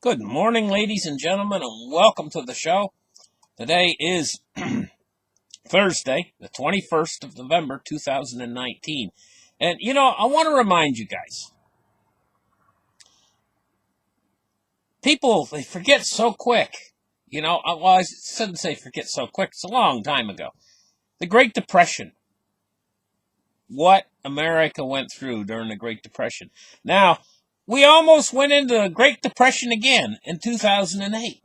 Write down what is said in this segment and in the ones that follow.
Good morning, ladies and gentlemen, and welcome to the show. Today is Thursday, the 21st of November, 2019. And, I want to remind you guys, people, they forget so quick. I shouldn't say forget so quick. It's a long time ago. The Great Depression. What America went through during the Great Depression. Now, we almost went into the Great Depression again in 2008.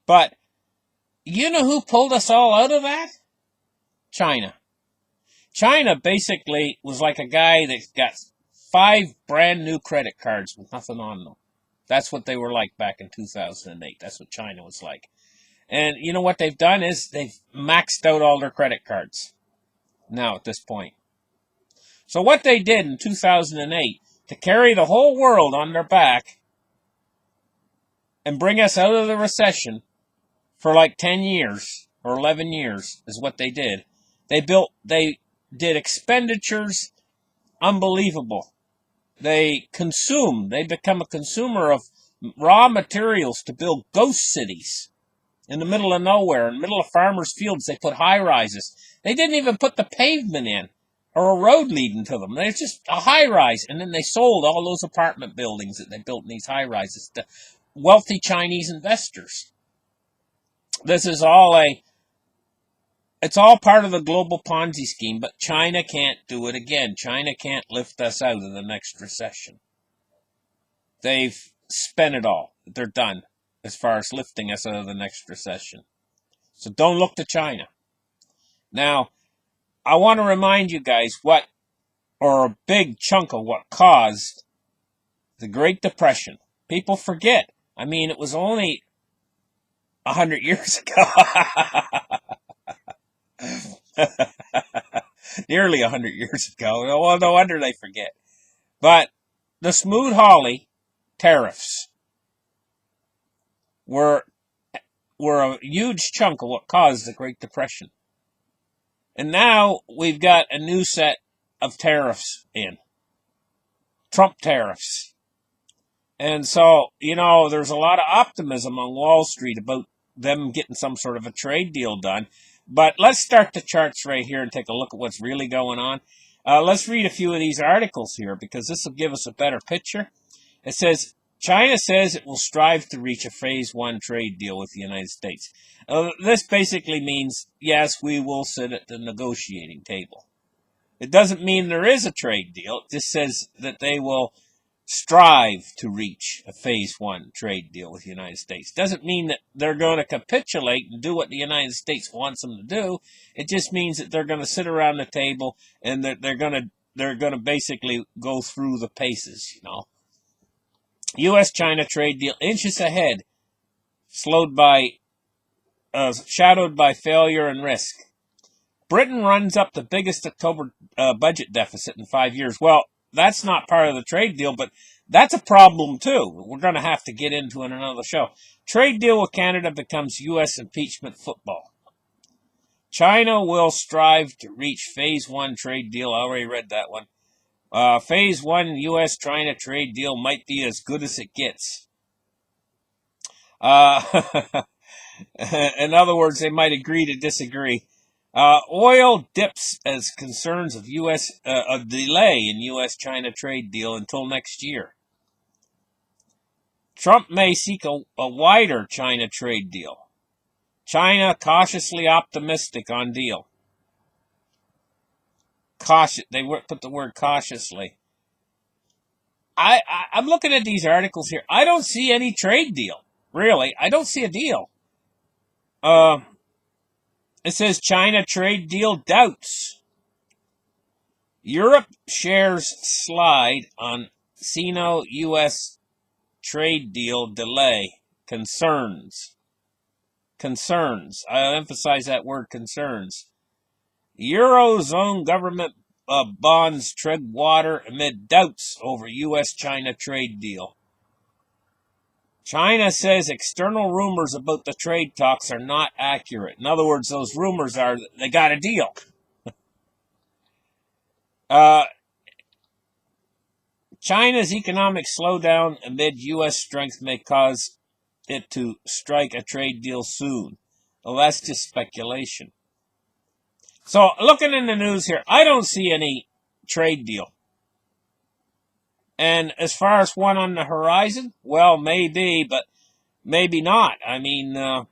But you know who pulled us all out of that? China. China basically was like a guy that got 5 brand new credit cards with nothing on them. That's what they were like back in 2008. That's what China was like. And you know what they've done is they've maxed out all their credit cards now at this point. So what they did in 2008 to carry the whole world on their back and bring us out of the recession for like 10 years or 11 years is what they did. They did expenditures unbelievable. They become a consumer of raw materials to build ghost cities in the middle of nowhere, in the middle of farmers' fields. They put high rises. They didn't even put the pavement in or a road leading to them. There's just a high rise, and then they sold all those apartment buildings that they built in these high rises to wealthy Chinese investors. This is it's all part of the global Ponzi scheme, but China can't do it again. China can't lift us out of the next recession. They've spent it all. They're done as far as lifting us out of the next recession. So don't look to China. Now, I want to remind you guys a big chunk of what caused the Great Depression. People forget. I mean, it was only 100 years ago. Nearly 100 years ago. Well, no wonder they forget. But the Smoot-Hawley tariffs were a huge chunk of what caused the Great Depression. And now we've got a new set of tariffs in. Trump tariffs. And so, there's a lot of optimism on Wall Street about them getting some sort of a trade deal done. But let's start the charts right here and take a look at what's really going on. Let's read a few of these articles here because this will give us a better picture. It says, China says it will strive to reach a phase 1 trade deal with the United States. This basically means, yes, we will sit at the negotiating table. It doesn't mean there is a trade deal. It just says that they will strive to reach a phase 1 trade deal with the United States. Doesn't mean that they're going to capitulate and do what the United States wants them to do. It just means that they're going to sit around the table and that they're going to basically go through the paces, U.S.-China trade deal inches ahead, shadowed by failure and risk. Britain runs up the biggest October budget deficit in 5 years. Well, that's not part of the trade deal, but that's a problem too. We're going to have to get into it in another show. Trade deal with Canada becomes U.S. impeachment football. China will strive to reach phase 1 trade deal. I already read that one. Phase 1 U.S.-China trade deal might be as good as it gets. In other words, they might agree to disagree. Oil dips as concerns of a delay in U.S.-China trade deal until next year. Trump may seek a wider China trade deal. China cautiously optimistic on deal. They put the word cautiously. I'm looking at these articles here. I don't see any trade deal. Really, I don't see a deal. It says China trade deal doubts. Europe shares slide on Sino-U.S. trade deal delay. Concerns. I'll emphasize that word, concerns. Eurozone government bonds tread water amid doubts over U.S.-China trade deal. China says external rumors about the trade talks are not accurate. In other words, those rumors are that they got a deal. China's economic slowdown amid U.S. strength may cause it to strike a trade deal soon. Well, that's just speculation. So, looking in the news here, I don't see any trade deal. And as far as one on the horizon, well, maybe, but maybe not. I mean, I've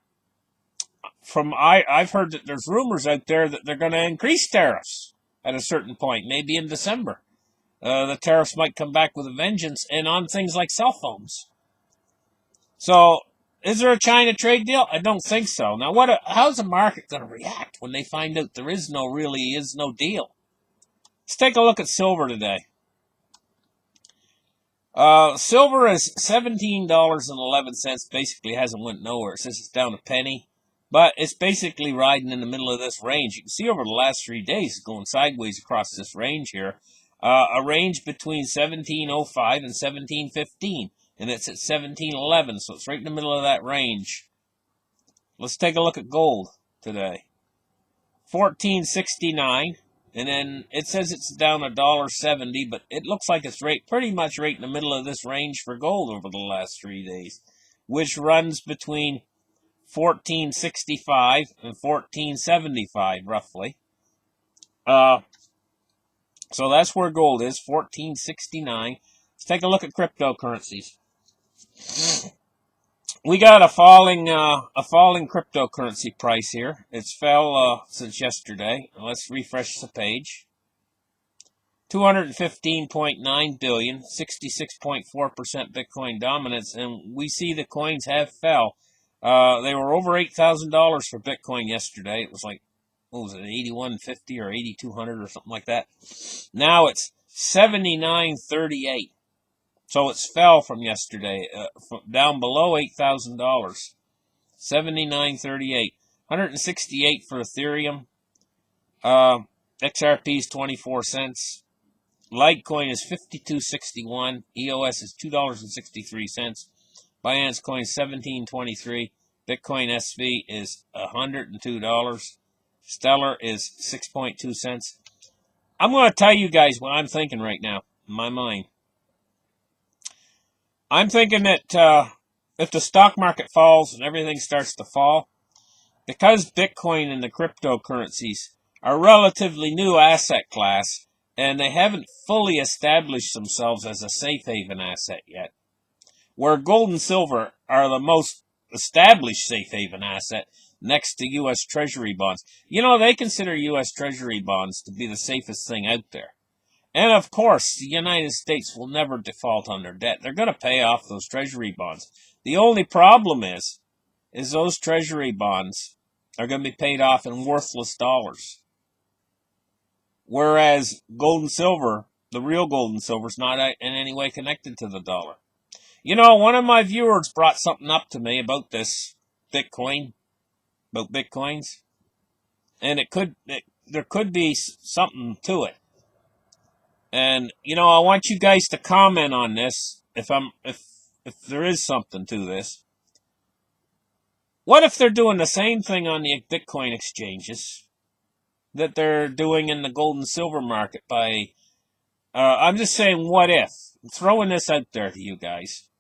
heard that there's rumors out there that they're going to increase tariffs at a certain point, maybe in December. The tariffs might come back with a vengeance, and on things like cell phones. So, is there a China trade deal? I don't think so. Now, how's the market going to react when they find out there really is no deal? Let's take a look at silver today. Silver is $17.11. Basically hasn't went nowhere. It says it's down a penny. But it's basically riding in the middle of this range. You can see over the last 3 days, it's going sideways across this range here. A range between 17.05 and 17.15. And it's at 17.11, so it's right in the middle of that range. Let's take a look at gold today. 14.69. And then it says it's down $1.70, but it looks like it's pretty much right in the middle of this range for gold over the last 3 days, which runs between 14.65 and 14.75 roughly. So that's where gold is, 14.69. Let's take a look at cryptocurrencies. We got a falling cryptocurrency price here. It's fell since yesterday. Let's refresh the page. 215.9 billion, 66.4% Bitcoin dominance, and we see the coins have fell. They were over $8,000 for Bitcoin yesterday. It was like, what was it, 81.50 or 8,200 or something like that. Now it's 79.38. So it's fell from yesterday, down below $8,000. 79.38. 168 for Ethereum. XRP is 24 cents. Litecoin is 52.61. EOS is $2.63. Binance Coin 17.23. Bitcoin SV is $102. Stellar is 6.2 cents. I'm going to tell you guys what I'm thinking right now in my mind. I'm thinking that if the stock market falls and everything starts to fall, because Bitcoin and the cryptocurrencies are a relatively new asset class, and they haven't fully established themselves as a safe haven asset yet, where gold and silver are the most established safe haven asset next to U.S. Treasury bonds. You know, they consider U.S. Treasury bonds to be the safest thing out there. And of course, the United States will never default on their debt. They're going to pay off those Treasury bonds. The only problem is those Treasury bonds are going to be paid off in worthless dollars. Whereas gold and silver, the real gold and silver, is not in any way connected to the dollar. You know, one of my viewers brought something up to me about this Bitcoin, about Bitcoins, and there could be something to it. And, you know, I want you guys to comment on this, if there is something to this. What if they're doing the same thing on the Bitcoin exchanges that they're doing in the gold and silver market by, I'm just saying, what if? I'm throwing this out there to you guys.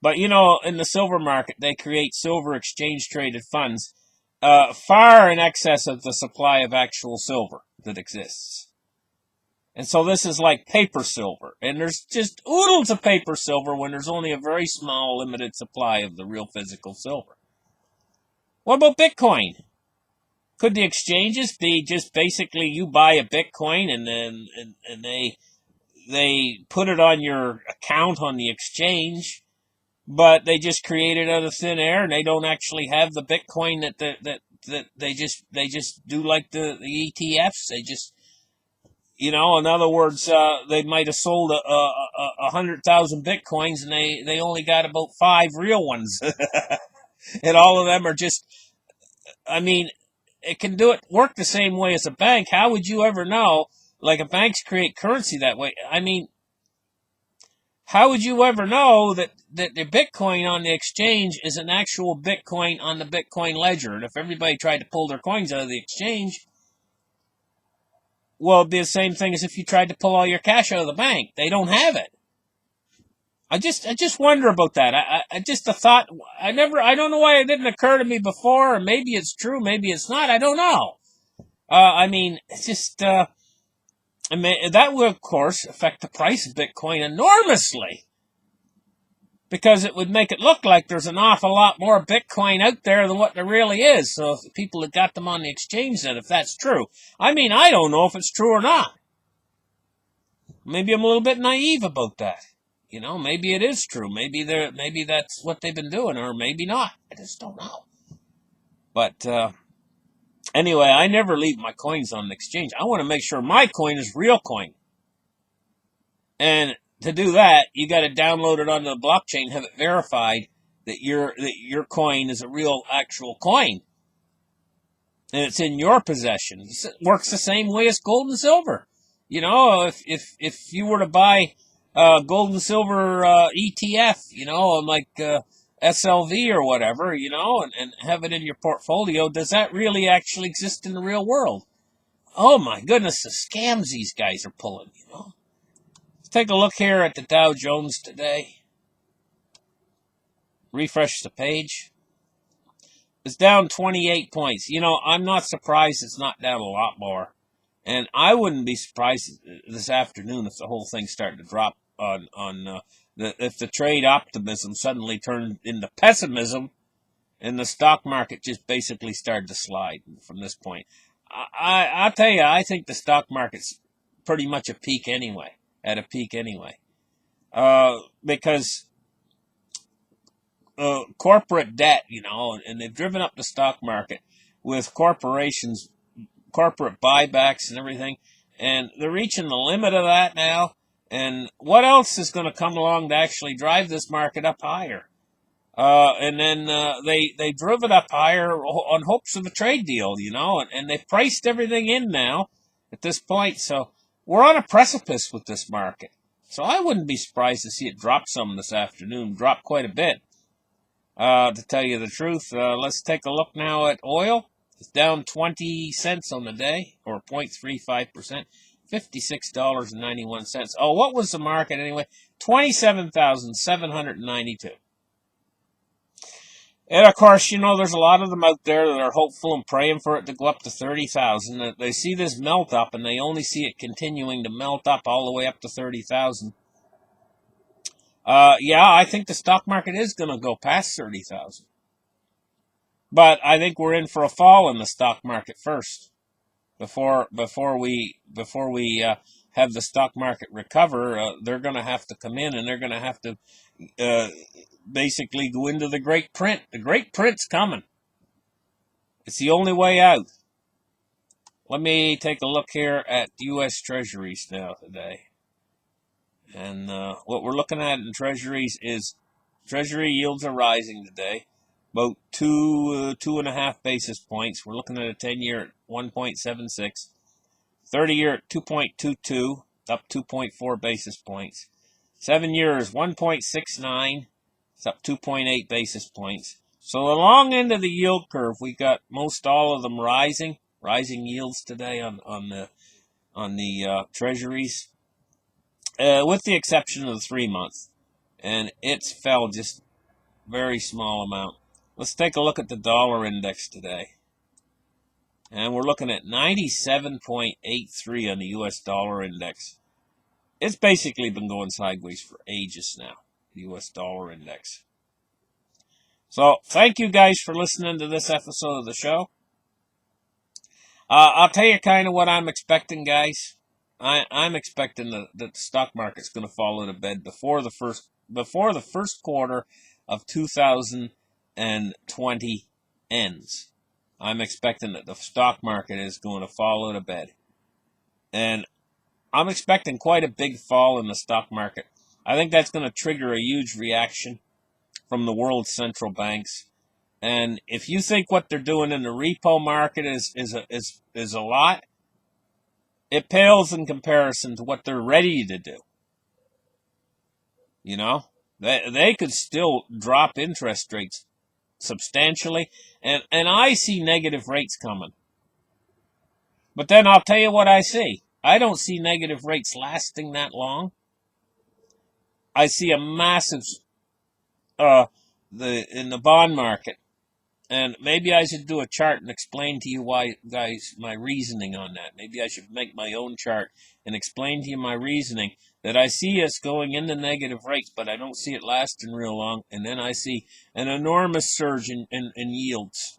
But, you know, in the silver market, they create silver exchange-traded funds far in excess of the supply of actual silver that exists. And so this is like paper silver. And there's just oodles of paper silver when there's only a very small, limited supply of the real physical silver. What about Bitcoin? Could the exchanges be just basically you buy a Bitcoin and then and they put it on your account on the exchange, but they just create it out of thin air and they don't actually have the Bitcoin that they just do like the ETFs. They just, you know, in other words, they might have sold 100,000 Bitcoins and they only got about 5 real ones. And all of them are just, I mean, it can work the same way as a bank. How would you ever know? Like, if banks create currency that way, I mean, how would you ever know that the Bitcoin on the exchange is an actual Bitcoin on the Bitcoin ledger? And if everybody tried to pull their coins out of the exchange, Well, it'd be the same thing as if you tried to pull all your cash out of the bank. They don't have it. I just wonder about that. I just a thought. I don't know why it didn't occur to me before. Or maybe it's true. Maybe it's not. I don't know. I mean, it's just. I mean, that will of course affect the price of Bitcoin enormously, because it would make it look like there's an awful lot more Bitcoin out there than what there really is. So if people had got them on the exchange, then if that's true, I mean, I don't know if it's true or not. Maybe I'm a little bit naive about that. You know, maybe it is true. Maybe that's what they've been doing, or maybe not. I just don't know. But anyway, I never leave my coins on an exchange. I want to make sure my coin is real coin. And to do that, you got to download it onto the blockchain, have it verified that your coin is a real, actual coin, and it's in your possession. It works the same way as gold and silver. You know, if you were to buy gold and silver ETF, you know, like SLV or whatever, you know, and have it in your portfolio, does that really actually exist in the real world? Oh my goodness, the scams these guys are pulling, you know. Let's take a look here at the Dow Jones today. Refresh the page. It's down 28 points. You know, I'm not surprised it's not down a lot more. And I wouldn't be surprised this afternoon if the whole thing started to drop if the trade optimism suddenly turned into pessimism and the stock market just basically started to slide from this point. I'll tell you, I think the stock market's pretty much at a peak anyway. Because corporate debt, you know, and they've driven up the stock market with corporations, corporate buybacks and everything, and they're reaching the limit of that now. And what else is going to come along to actually drive this market up higher? And then they drove it up higher on hopes of a trade deal, you know, and they've priced everything in now at this point. So we're on a precipice with this market. So I wouldn't be surprised to see it drop some this afternoon, drop quite a bit, to tell you the truth. Let's take a look now at oil. It's down 20 cents on the day, or 0.35%. $56.91. Oh, what was the market anyway? 27,792. And of course, you know, there's a lot of them out there that are hopeful and praying for it to go up to 30,000. They see this melt up, and they only see it continuing to melt up all the way up to 30,000. Yeah, I think the stock market is going to go past 30,000. But I think we're in for a fall in the stock market first. Before we have the stock market recover, they're going to have to come in, and they're going to have to basically go into the great print. The great print's coming. It's the only way out. Let me take a look here at U.S. Treasuries now today. And what we're looking at in Treasuries is Treasury yields are rising today. About 2.5 basis points. We're looking at a 10-year at 1.76, 30-year at 2.22, up 2.4 basis points. 7 years 1.69, it's up 2.8 basis points. So the long end of the yield curve, we got most all of them rising yields today on the Treasuries, with the exception of the 3-month, and it's fell just very small amount. Let's take a look at the dollar index today. And we're looking at 97.83 on the U.S. dollar index. It's basically been going sideways for ages now, the U.S. dollar index. So, thank you guys for listening to this episode of the show. I'll tell you kind of what I'm expecting, guys. I'm expecting that the stock market's going to fall into bed before the first quarter of 2020 ends. I'm expecting that the stock market is going to fall out of bed. And I'm expecting quite a big fall in the stock market. I think that's going to trigger a huge reaction from the world's central banks. And if you think what they're doing in the repo market is a lot, it pales in comparison to what they're ready to do. You know, they could still drop interest rates substantially, and I see negative rates coming. But then I'll tell you what I see. I don't see negative rates lasting that long. I see a massive in the bond market. And maybe I should do a chart and explain to you why, guys, my reasoning on that. Maybe I should make my own chart and explain to you my reasoning that I see us going into negative rates, but I don't see it lasting real long. And then I see an enormous surge in yields.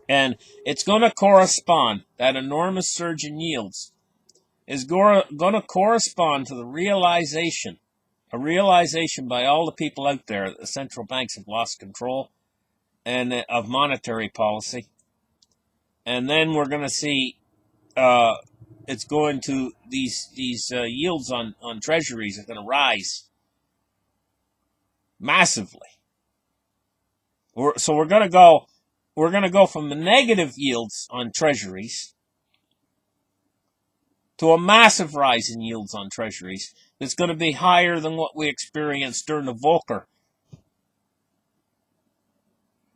And it's going to correspond, that enormous surge in yields is going to correspond to the realization, a realization by all the people out there that the central banks have lost control and of monetary policy. And then we're going to see it's going to these yields on treasuries are going to rise massively. So we're going to go from the negative yields on treasuries to a massive rise in yields on treasuries that's going to be higher than what we experienced during the Volcker.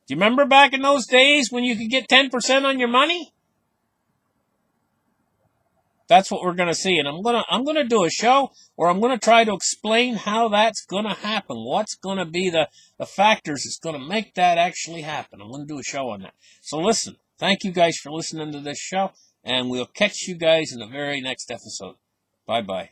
Do you remember back in those days when you could get 10% on your money? That's what we're going to see. And I'm going to do a show where I'm going to try to explain how that's going to happen. What's going to be the factors that's going to make that actually happen. I'm going to do a show on that. So listen, thank you guys for listening to this show, and we'll catch you guys in the very next episode. Bye-bye.